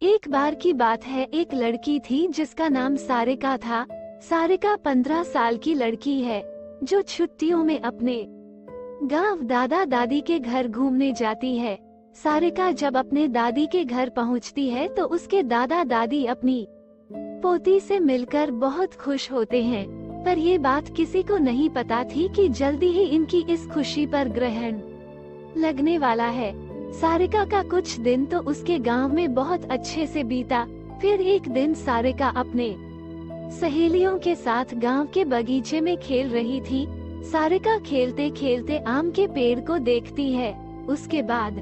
एक बार की बात है, एक लड़की थी जिसका नाम सारिका था। सारिका 15 साल की लड़की है जो छुट्टियों में अपने गांव दादा दादी के घर घूमने जाती है। सारिका जब अपने दादी के घर पहुंचती है तो उसके दादा दादी अपनी पोती से मिलकर बहुत खुश होते हैं, पर ये बात किसी को नहीं पता थी कि जल्दी ही इनकी इस खुशी पर ग्रहण लगने वाला है। सारिका का कुछ दिन तो उसके गांव में बहुत अच्छे से बीता। फिर एक दिन सारिका अपने सहेलियों के साथ गांव के बगीचे में खेल रही थी। सारिका खेलते खेलते आम के पेड़ को देखती है। उसके बाद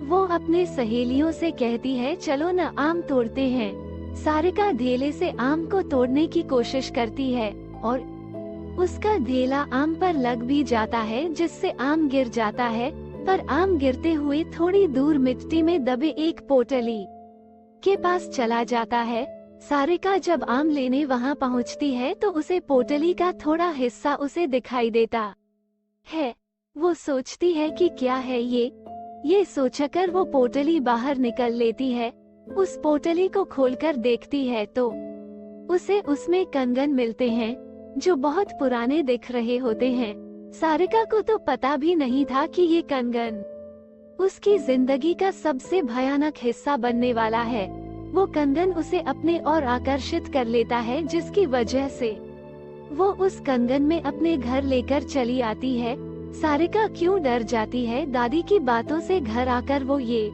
वो अपने सहेलियों से कहती है, चलो न आम तोड़ते हैं। सारिका ढेले से आम को तोड़ने की कोशिश करती है और उसका ढेला आम पर लग भी जाता है, जिससे आम गिर जाता है। पर आम गिरते हुए थोड़ी दूर मिट्टी में दबे एक पोटली के पास चला जाता है। सारिका जब आम लेने वहां पहुंचती है तो उसे पोटली का थोड़ा हिस्सा उसे दिखाई देता है। वो सोचती है कि क्या है ये सोचकर वो पोटली बाहर निकल लेती है। उस पोटली को खोलकर देखती है तो उसे उसमें कंगन मिलते हैं जो बहुत पुराने दिख रहे होते हैं। सारिका को तो पता भी नहीं था कि ये कंगन उसकी जिंदगी का सबसे भयानक हिस्सा बनने वाला है। वो कंगन उसे अपने और आकर्षित कर लेता है, जिसकी वजह से वो उस कंगन में अपने घर लेकर चली आती है। सारिका क्यों डर जाती है दादी की बातों से, घर आकर वो ये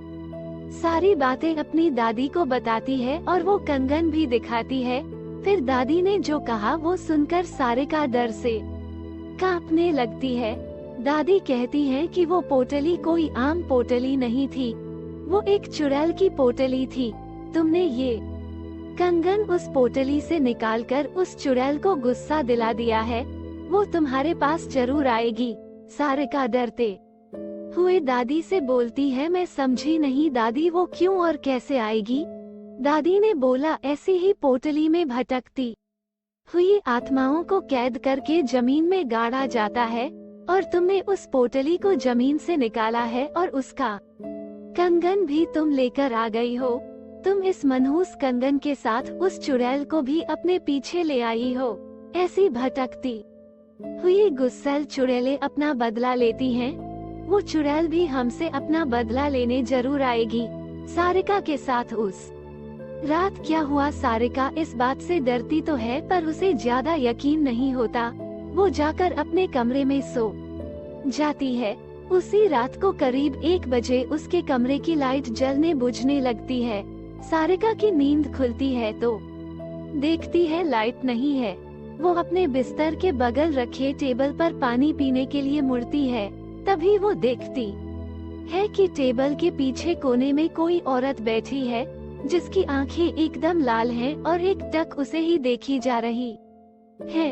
सारी बातें अपनी दादी को बताती है और वो कंगन भी दिखाती है। फिर दादी ने जो कहा वो सुनकर सारिका डर से कांपने लगती है। दादी कहती हैं कि वो पोटली कोई आम पोटली नहीं थी, वो एक चुड़ैल की पोटली थी। तुमने ये कंगन उस पोटली से निकालकर उस चुड़ैल को गुस्सा दिला दिया है, वो तुम्हारे पास जरूर आएगी। सारिका डरते हुए दादी से बोलती है, मैं समझी नहीं दादी, वो क्यों और कैसे आएगी? दादी ने बोला, ऐसी ही पोटली में भटकती हुई आत्माओं को कैद करके जमीन में गाड़ा जाता है और तुमने उस पोटली को जमीन से निकाला है और उसका कंगन भी तुम लेकर आ गई हो। तुम इस मनहूस कंगन के साथ उस चुड़ैल को भी अपने पीछे ले आई हो। ऐसी भटकती हुई गुस्सैल चुड़ैलें अपना बदला लेती हैं। वो चुड़ैल भी हमसे अपना बदला लेने जरूर आएगी। सारिका के साथ उस रात क्या हुआ? सारिका इस बात से डरती तो है पर उसे ज्यादा यकीन नहीं होता। वो जाकर अपने कमरे में सो जाती है। उसी रात को करीब 1 बजे उसके कमरे की लाइट जलने बुझने लगती है। सारिका की नींद खुलती है तो देखती है लाइट नहीं है। वो अपने बिस्तर के बगल रखे टेबल पर पानी पीने के लिए मुड़ती है। तभी वो देखती है कि टेबल के पीछे कोने में कोई औरत बैठी है, जिसकी आंखें एकदम लाल हैं और एक टक उसे ही देखी जा रही है।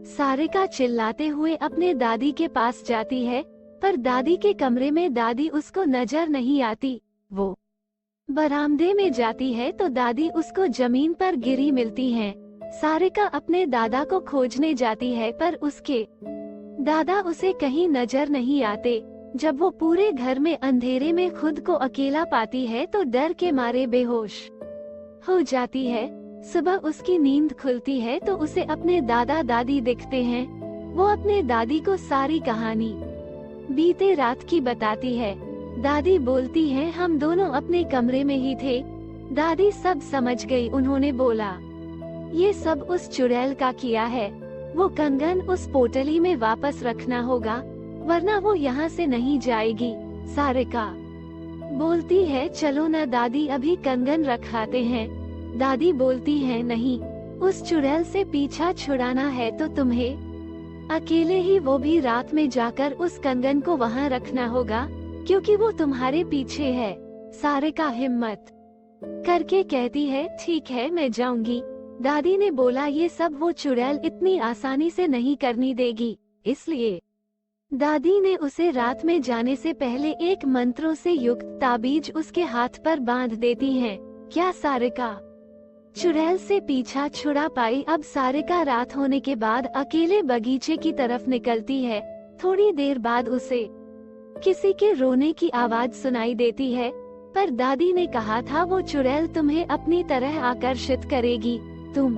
सारिका चिल्लाते हुए अपने दादी के पास जाती है, पर दादी के कमरे में दादी उसको नजर नहीं आती। वो बरामदे में जाती है तो दादी उसको जमीन पर गिरी मिलती हैं। सारिका अपने दादा को खोजने जाती है पर उसके दादा उसे कहीं नजर नहीं आते। जब वो पूरे घर में अंधेरे में खुद को अकेला पाती है तो डर के मारे बेहोश हो जाती है। सुबह उसकी नींद खुलती है तो उसे अपने दादा दादी दिखते हैं। वो अपने दादी को सारी कहानी बीते रात की बताती है। दादी बोलती है, हम दोनों अपने कमरे में ही थे। दादी सब समझ गई। उन्होंने बोला, ये सब उस चुड़ैल का किया है। वो कंगन उस पोटली में वापस रखना होगा, वरना वो यहाँ से नहीं जाएगी। सारिका बोलती है, चलो न दादी, अभी कंगन रखाते हैं। दादी बोलती है, नहीं, उस चुड़ैल से पीछा छुड़ाना है तो तुम्हें अकेले ही, वो भी रात में जाकर उस कंगन को वहाँ रखना होगा, क्योंकि वो तुम्हारे पीछे है। सारिका हिम्मत करके कहती है, ठीक है मैं जाऊंगी। दादी ने बोला, ये सब वो चुड़ैल इतनी आसानी से नहीं करनी देगी, इसलिए दादी ने उसे रात में जाने से पहले एक मंत्रों से युक्त ताबीज उसके हाथ पर बांध देती हैं। क्या सारिका चुड़ैल से पीछा छुड़ा पाई? अब सारिका रात होने के बाद अकेले बगीचे की तरफ निकलती है। थोड़ी देर बाद उसे किसी के रोने की आवाज सुनाई देती है। पर दादी ने कहा था वो चुड़ैल तुम्हें अपनी तरह आकर्षित करेगी, तुम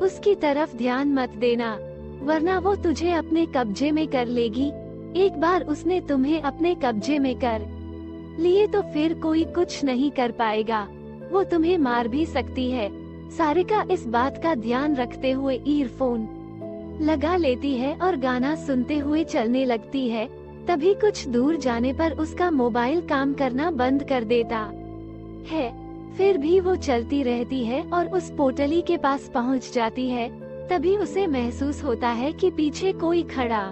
उसकी तरफ ध्यान मत देना, वरना वो तुझे अपने कब्जे में कर लेगी। एक बार उसने तुम्हें अपने कब्जे में कर लिए तो फिर कोई कुछ नहीं कर पाएगा, वो तुम्हें मार भी सकती है। सारिका इस बात का ध्यान रखते हुए ईयरफोन लगा लेती है और गाना सुनते हुए चलने लगती है। तभी कुछ दूर जाने पर उसका मोबाइल काम करना बंद कर देता है। फिर भी वो चलती रहती है और उस पोटली के पास पहुंच जाती है। तभी उसे महसूस होता है कि पीछे कोई खड़ा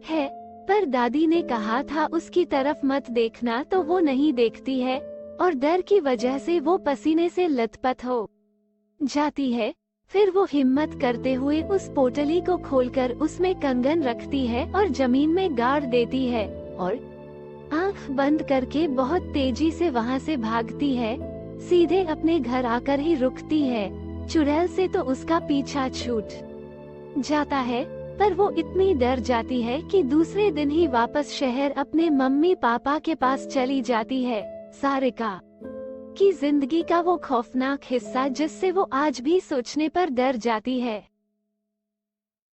है, पर दादी ने कहा था उसकी तरफ मत देखना, तो वो नहीं देखती है और डर की वजह से वो पसीने से लथपथ हो जाती है। फिर वो हिम्मत करते हुए उस पोटली को खोलकर उसमें कंगन रखती है और जमीन में गाड़ देती है और आंख बंद करके बहुत तेजी से वहां से भागती है। सीधे अपने घर आकर ही रुकती है। चुड़ैल से तो उसका पीछा छूट जाता है, पर वो इतनी डर जाती है कि दूसरे दिन ही वापस शहर अपने मम्मी पापा के पास चली जाती है। सारिका की जिंदगी का वो खौफनाक हिस्सा जिससे वो आज भी सोचने पर डर जाती है।